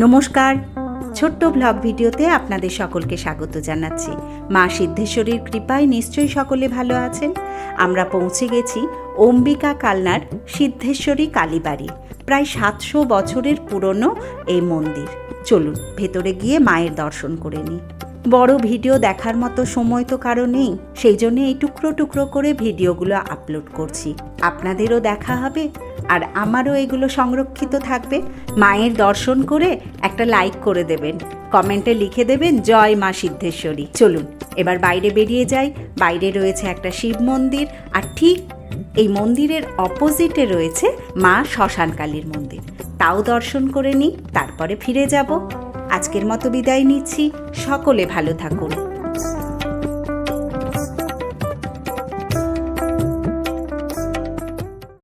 নমস্কার, ছোট্ট ব্লগ ভিডিওতে আপনাদের সকলকে স্বাগত জানাচ্ছি। মা সিদ্ধেশ্বরীর কৃপায় নিশ্চয়ই সকলে ভালো আছেন। আমরা পৌঁছে গেছি অম্বিকা কালনার সিদ্ধেশ্বরী কালীবাড়ি। প্রায় 700 বছরের পুরনো এই মন্দির। চলুন ভেতরে গিয়ে মায়ের দর্শন করে নিই। বড় ভিডিও দেখার মতো সময় তো কারো নেই, সেই জন্য এই টুকরো টুকরো করে ভিডিওগুলো আপলোড করছি। আপনাদেরও দেখা হবে আর আমারও এগুলো সংরক্ষিত থাকবে। মায়ের দর্শন করে একটা লাইক করে দেবেন, কমেন্টে লিখে দেবেন জয় মা সিদ্ধেশ্বরী। চলুন এবার বাইরে বেরিয়ে যাই। বাইরে রয়েছে একটা শিব মন্দির, আর ঠিক এই মন্দিরের অপোজিটে রয়েছে মা শ্মশানকালীর মন্দির। তাও দর্শন করে নিই, তারপরে ফিরে যাব। আজকের মতো বিদায় নিচ্ছি। সকলে ভালো থাকুন।